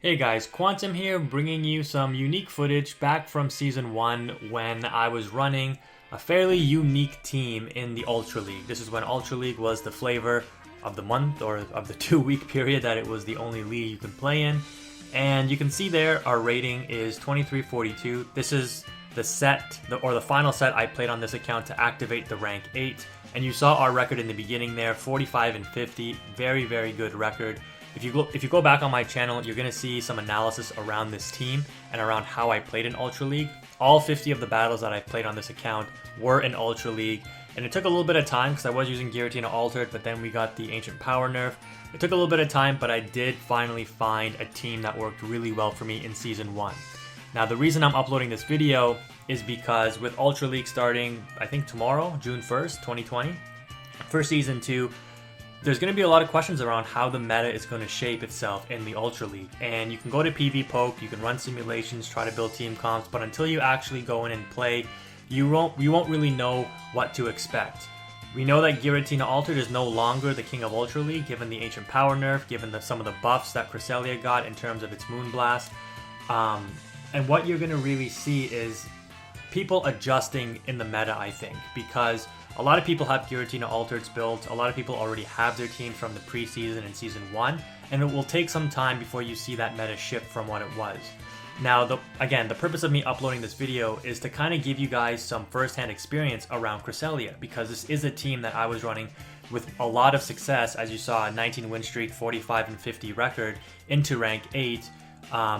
Hey guys, Quantum here, bringing you some unique footage back from Season 1 when I was running a fairly unique team in the Ultra League. This is when Ultra League was the flavor of the month, or of the 2-week period that it was the only league you can play in. And you can see there our rating is 2342. This is the final set I played on this account to activate the rank 8. And you saw our record in the beginning there, 45 and 50. Very, very good record. If you go back on my channel, you're going to see some analysis around this team and around how I played in Ultra League. All 50 of the battles that I played on this account were in Ultra League, and it took a little bit of time because I was using Giratina Altered, but then we got the Ancient Power nerf. It took a little bit of time, but I did finally find a team that worked really well for me in Season 1. Now, the reason I'm uploading this video is because with Ultra League starting, I think tomorrow, June 1st, 2020, for Season 2, there's going to be a lot of questions around how the meta is going to shape itself in the Ultra League. And you can go to PvP Poke, you can run simulations, try to build team comps, but until you actually go in and play, you won't really know what to expect. We know that Giratina Altered is no longer the king of Ultra League, given the Ancient Power nerf, given some of the buffs that Cresselia got in terms of its Moonblast. And what you're going to really see is people adjusting in the meta, I think, because a lot of people have Giratina Altereds built, a lot of people already have their teams from the preseason and Season 1, and it will take some time before you see that meta shift from what it was. Now, again, the purpose of me uploading this video is to kind of give you guys some first-hand experience around Cresselia, because this is a team that I was running with a lot of success, as you saw, a 19 win streak, 45 and 50 record into rank 8,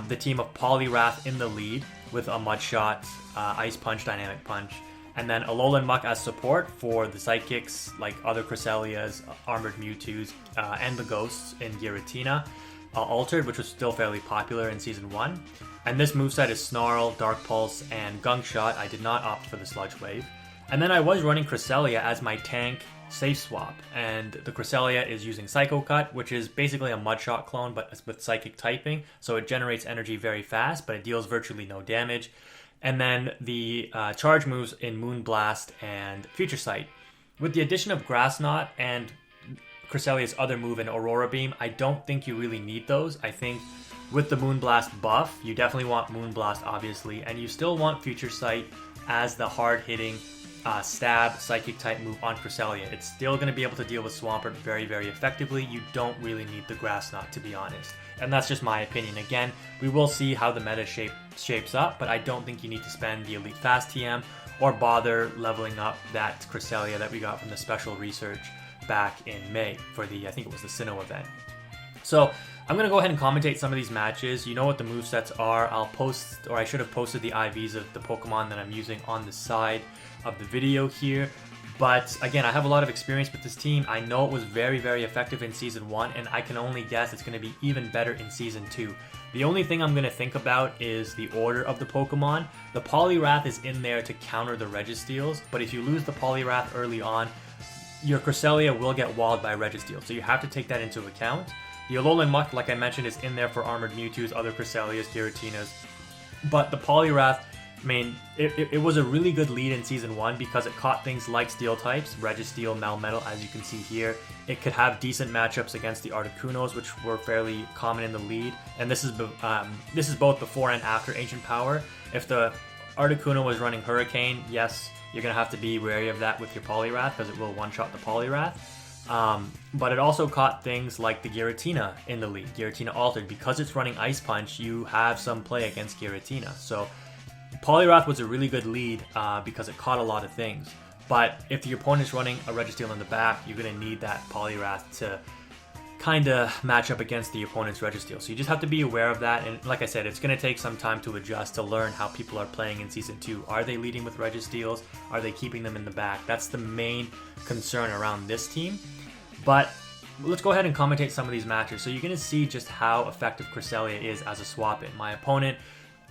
the team of Poliwrath in the lead with a Mudshot, Ice Punch, Dynamic Punch, and then Alolan Muck as support for the Psychics, like other Cresselias, Armored Mewtwo's, and the Ghosts in Giratina Altered, which was still fairly popular in Season 1. And this moveset is Snarl, Dark Pulse, and Gunk Shot. I did not opt for the Sludge Wave. And then I was running Cresselia as my tank safe swap, and the Cresselia is using Psycho Cut, which is basically a Mudshot clone, but with Psychic typing, so it generates energy very fast, but it deals virtually no damage. And then the charge moves in Moonblast and Future Sight. With the addition of Grass Knot and Cresselia's other move in Aurora Beam, I don't think you really need those. I think with the Moonblast buff, you definitely want Moonblast, obviously, and you still want Future Sight as the hard-hitting stab Psychic type move on Cresselia. It's still going to be able to deal with Swampert very, very effectively. You don't really need the Grass Knot, to be honest. And that's just my opinion. Again, we will see how the meta shapes up, but I don't think you need to spend the Elite Fast TM or bother leveling up that Cresselia that we got from the special research back in May for the, I think it was the Sinnoh event. So I'm going to go ahead and commentate some of these matches. You know what the movesets are. I'll post, or I should have posted the IVs of the Pokemon that I'm using on the side of the video here. But again, I have a lot of experience with this team. I know it was very, very effective in Season 1, and I can only guess it's going to be even better in Season 2. The only thing I'm going to think about is the order of the Pokemon. The Poliwrath is in there to counter the Registeels, but if you lose the Poliwrath early on, your Cresselia will get walled by Registeel, so you have to take that into account. The Alolan Muck, like I mentioned, is in there for Armored Mewtwo's, other Cresselias, Giratinas, but the Poliwrath, I mean, it was a really good lead in Season 1 because it caught things like Steel types, Registeel, Melmetal, as you can see here. It could have decent matchups against the Articunos, which were fairly common in the lead. And this is both before and after Ancient Power. If the Articuno was running Hurricane, yes, you're going to have to be wary of that with your Poliwrath because it will one-shot the Poliwrath. But it also caught things like the Giratina in the lead, Giratina Altered. Because it's running Ice Punch, you have some play against Giratina. So Poliwrath was a really good lead because it caught a lot of things. But if your opponent's running a Registeel in the back, you're going to need that Poliwrath to kind of match up against the opponent's Registeel. So you just have to be aware of that. And like I said, it's going to take some time to adjust, to learn how people are playing in Season 2. Are they leading with Registeels? Are they keeping them in the back? That's the main concern around this team. But let's go ahead and commentate some of these matches. So you're going to see just how effective Cresselia is as a swap-in. My opponent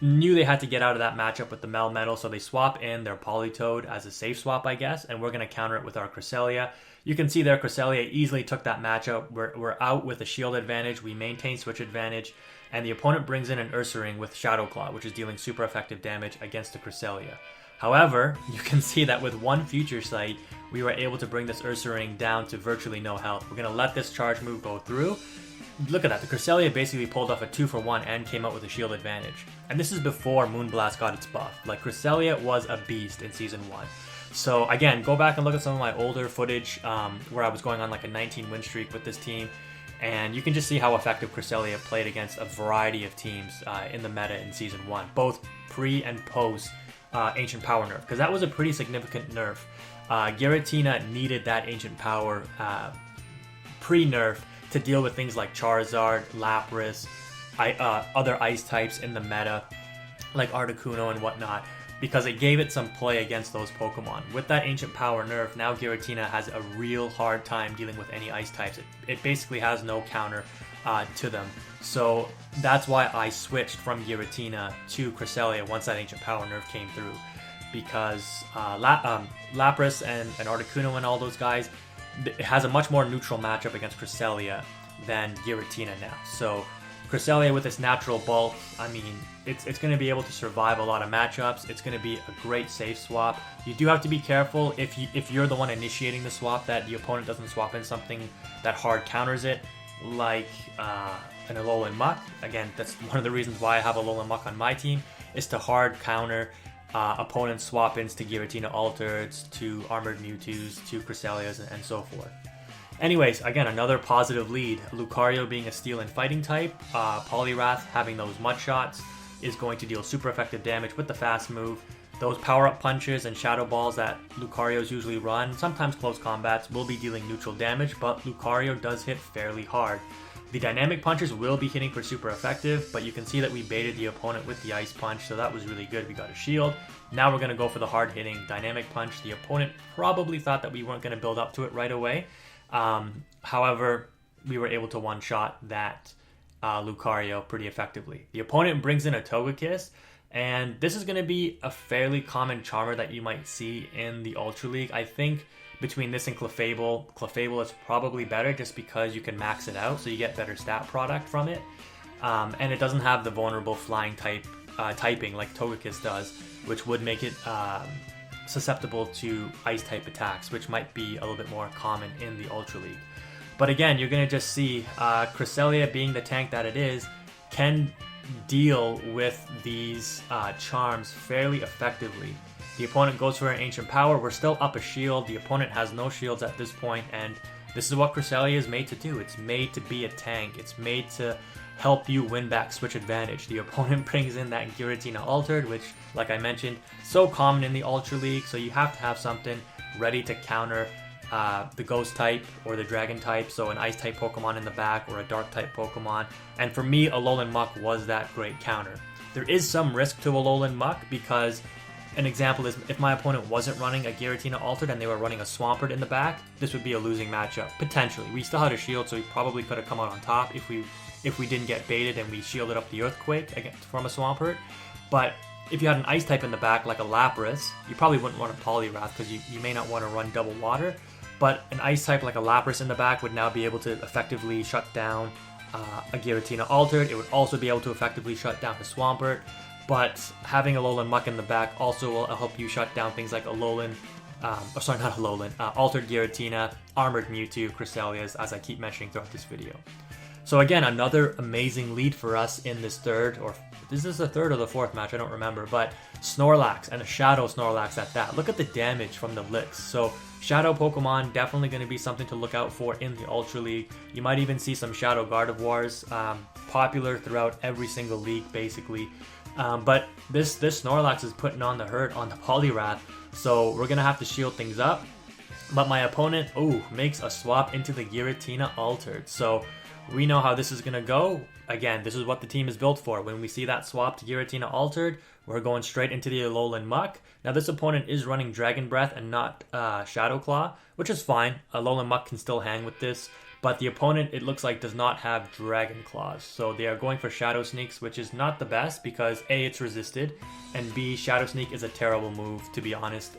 knew they had to get out of that matchup with the Melmetal, so they swap in their Politoed as a safe swap, I guess, and we're going to counter it with our Cresselia. You can see there Cresselia easily took that matchup. We're out with a shield advantage, we maintain switch advantage, and the opponent brings in an Ursaring with Shadow Claw, which is dealing super effective damage against the Cresselia. However, you can see that with one Future Sight, we were able to bring this Ursaring down to virtually no health. We're going to let this charge move go through, look at that. The Cresselia basically pulled off a 2-for-1 and came out with a shield advantage. And this is before Moonblast got its buff. Like, Cresselia was a beast in Season 1. So, again, go back and look at some of my older footage where I was going on like a 19 win streak with this team. And you can just see how effective Cresselia played against a variety of teams in the meta in Season 1. Both pre and post Ancient Power nerf. Because that was a pretty significant nerf. Giratina needed that Ancient Power pre-nerf to deal with things like Charizard, Lapras, other ice types in the meta, like Articuno and whatnot, because it gave it some play against those Pokemon. With that Ancient Power nerf, now Giratina has a real hard time dealing with any ice types. It basically has no counter to them. So that's why I switched from Giratina to Cresselia once that Ancient Power nerf came through. Because Lapras and Articuno and all those guys, it has a much more neutral matchup against Cresselia than Giratina now. So Cresselia with its natural bulk, I mean, it's going to be able to survive a lot of matchups. It's going to be a great safe swap. You do have to be careful if you're the one initiating the swap that the opponent doesn't swap in something that hard counters it, like an Alolan Muck. Again, that's one of the reasons why I have Alolan Muck on my team, is to hard counter opponent swap-ins to Giratina Altereds, to Armored Mewtwo's, to Cresselias, and so forth. Anyways, again, another positive lead. Lucario being a Steel and Fighting type, Poliwrath having those Mud Shots is going to deal super effective damage with the fast move. Those power-up punches and Shadow Balls that Lucarios usually run, sometimes close combats, will be dealing neutral damage, but Lucario does hit fairly hard. The dynamic punches will be hitting for super effective, but you can see that we baited the opponent with the ice punch, so that was really good. We got a shield. Now we're going to go for the hard hitting dynamic punch. The opponent probably thought that we weren't going to build up to it right away. However, we were able to one-shot that Lucario pretty effectively. The opponent brings in a Togekiss, and this is going to be a fairly common charmer that you might see in the Ultra League. I think between this and Clefable is probably better just because you can max it out, so you get better stat product from it. And it doesn't have the vulnerable flying typing like Togekiss does, which would make it susceptible to ice type attacks, which might be a little bit more common in the Ultra League. But again, you're going to just see Cresselia, being the tank that it is, can deal with these charms fairly effectively. The opponent goes for an Ancient Power. We're still up a shield. The opponent has no shields at this point, and this is what Cresselia is made to do. It's made to be a tank. It's made to help you win back switch advantage. The opponent brings in that Giratina Altered, which, like I mentioned, so common in the Ultra League, so you have to have something ready to counter the Ghost type or the Dragon type, so an Ice type Pokemon in the back or a Dark type Pokemon. And for me, Alolan Muck was that great counter. There is some risk to Alolan Muck because an example is if my opponent wasn't running a Giratina Altered and they were running a Swampert in the back, this would be a losing matchup, potentially. We still had a shield, so we probably could have come out on top if we didn't get baited and we shielded up the Earthquake from a Swampert. But if you had an Ice type in the back, like a Lapras, you probably wouldn't want a Poliwrath because you may not want to run double water. But an Ice type like a Lapras in the back would now be able to effectively shut down a Giratina Altered. It would also be able to effectively shut down a Swampert. But having Alolan Muck in the back also will help you shut down things like Altered Giratina, Armored Mewtwo, Cresselias, as I keep mentioning throughout this video. So again, another amazing lead for us in this third, or is this the third or the fourth match? I don't remember, but Snorlax, and a Shadow Snorlax at that. Look at the damage from the licks. So Shadow Pokemon, definitely going to be something to look out for in the Ultra League. You might even see some Shadow Gardevoirs popular throughout every single league, basically. But this Snorlax is putting on the hurt on the Poliwrath, so we're going to have to shield things up. But my opponent, makes a swap into the Giratina Altered. So we know how this is going to go. Again, this is what the team is built for. When we see that swap to Giratina Altered, we're going straight into the Alolan Muck. Now this opponent is running Dragon Breath and not Shadow Claw, which is fine. Alolan Muck can still hang with this. But the opponent, it looks like, does not have Dragon Claws. So they are going for Shadow Sneaks, which is not the best because A, it's resisted, and B, Shadow Sneak is a terrible move, to be honest.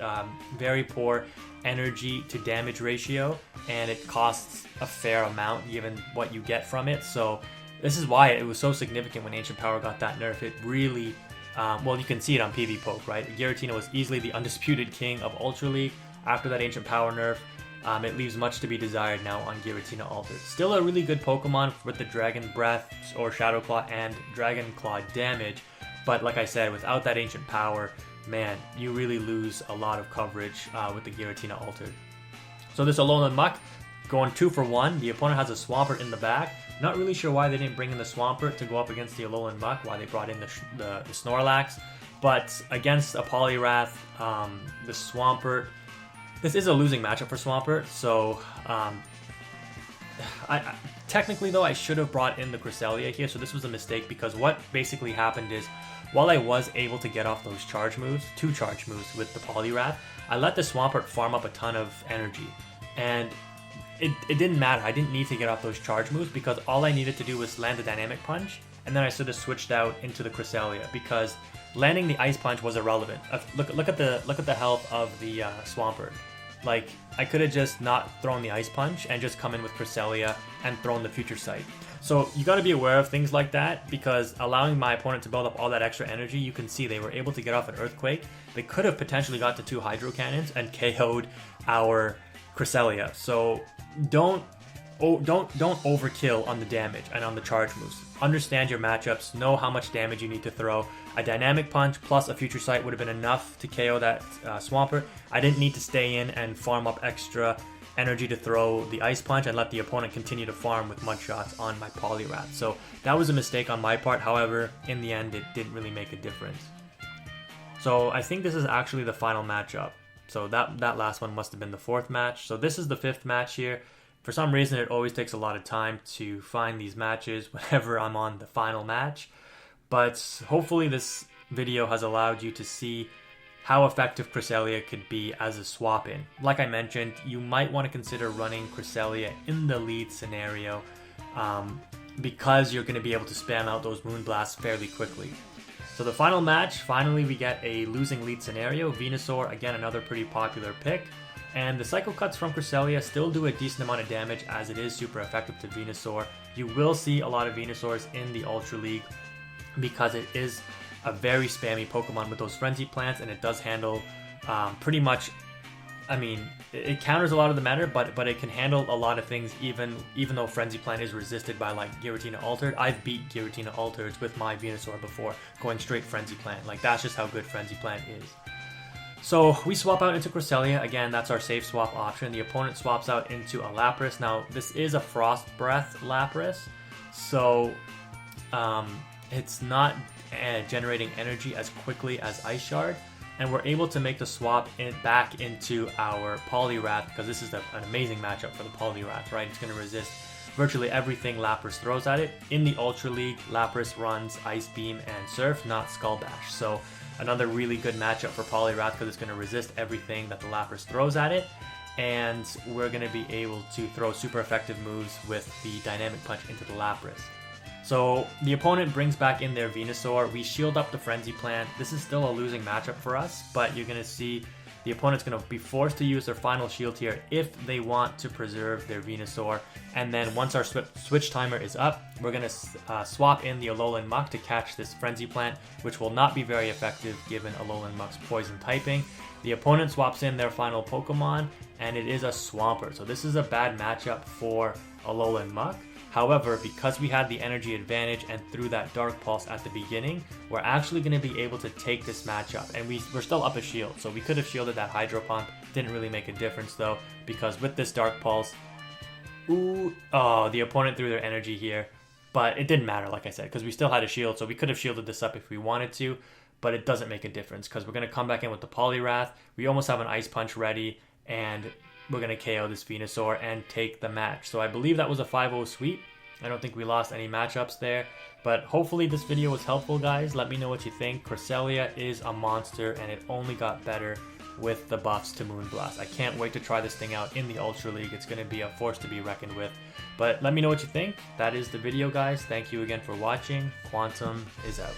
Very poor energy to damage ratio, and it costs a fair amount given what you get from it. So this is why it was so significant when Ancient Power got that nerf. It really, you can see it on PvP Poke, right? Giratina was easily the undisputed king of Ultra League after that Ancient Power nerf. it leaves much to be desired now on Giratina Altered. Still a really good Pokemon with the Dragon Breath or Shadow Claw and Dragon Claw damage, but like I said, without that Ancient Power, man, you really lose a lot of coverage with the Giratina Altered. So this Alolan Muck, going 2 for 1. The opponent has a Swampert in the back. Not really sure why they didn't bring in the Swampert to go up against the Alolan Muck, why they brought in the Snorlax. But against a Poliwrath, the Swampert, this is a losing matchup for Swampert, so technically though I should have brought in the Cresselia here, so this was a mistake because what basically happened is while I was able to get off those charge moves, 2 charge moves with the Poliwrath, I let the Swampert farm up a ton of energy, and it didn't matter. I didn't need to get off those charge moves because all I needed to do was land a Dynamic Punch, and then I sort of switched out into the Cresselia because landing the Ice Punch was irrelevant. Look at the health of the Swampert. Like, I could have just not thrown the Ice Punch and just come in with Cresselia and thrown the Future Sight. So you got to be aware of things like that because allowing my opponent to build up all that extra energy, you can see they were able to get off an Earthquake. They could have potentially got to 2 Hydro Cannons and KO'd our Cresselia. So don't overkill on the damage and on the charge moves. Understand your matchups, know how much damage you need to throw. A Dynamic Punch plus a Future Sight would have been enough to KO that Swampert. I didn't need to stay in and farm up extra energy to throw the Ice Punch and let the opponent continue to farm with Mud Shots on my Poliwrath. So that was a mistake on my part. However, in the end, it didn't really make a difference. So I think this is actually the final matchup. So that last one must have been the 4th match. So this is the 5th match here. For some reason, it always takes a lot of time to find these matches whenever I'm on the final match. But hopefully this video has allowed you to see how effective Cresselia could be as a swap-in. Like I mentioned, you might want to consider running Cresselia in the lead scenario because you're going to be able to spam out those Moonblasts fairly quickly. So the final match, finally we get a losing lead scenario. Venusaur, again, another pretty popular pick. And the Psycho Cuts from Cresselia still do a decent amount of damage as it is super effective to Venusaur. You will see a lot of Venusaurs in the Ultra League because it is a very spammy Pokemon with those Frenzy Plants, and it does handle pretty much, I mean, it counters a lot of the meta, but it can handle a lot of things even though Frenzy Plant is resisted by like Giratina Altered. I've beat Giratina Altered with my Venusaur before, going straight Frenzy Plant. Like, that's just how good Frenzy Plant is. So we swap out into Cresselia. Again, that's our safe swap option. The opponent swaps out into a Lapras. Now, this is a Frost Breath Lapras, so it's not generating energy as quickly as Ice Shard, and we're able to make the swap back into our Poliwrath because this is an amazing matchup for the Poliwrath, right? It's going to resist virtually everything Lapras throws at it. In the Ultra League, Lapras runs Ice Beam and Surf, not Skull Bash. So another really good matchup for Poliwrath because it's going to resist everything that the Lapras throws at it, and we're going to be able to throw super effective moves with the Dynamic Punch into the Lapras. So the opponent brings back in their Venusaur. We shield up the Frenzy Plant. This is still a losing matchup for us, but you're going to see the opponent's going to be forced to use their final shield here if they want to preserve their Venusaur. And then once our switch timer is up, we're going to swap in the Alolan Muck to catch this Frenzy Plant, which will not be very effective given Alolan Muck's poison typing. The opponent swaps in their final Pokemon, and it is a Swampert. So this is a bad matchup for Alolan Muck. However, because we had the energy advantage and threw that Dark Pulse at the beginning, we're actually going to be able to take this matchup. And we're still up a shield, so we could have shielded that Hydro Pump. Didn't really make a difference though, because with this Dark Pulse, the opponent threw their energy here. But it didn't matter, like I said, because we still had a shield, so we could have shielded this up if we wanted to. But it doesn't make a difference, because we're going to come back in with the Poliwrath. We almost have an Ice Punch ready, and we're going to KO this Venusaur and take the match. So I believe that was a 5-0 sweep. I don't think we lost any matchups there. But hopefully this video was helpful, guys. Let me know what you think. Cresselia is a monster, and it only got better with the buffs to Moonblast. I can't wait to try this thing out in the Ultra League. It's going to be a force to be reckoned with. But let me know what you think. That is the video, guys. Thank you again for watching. Quantum is out.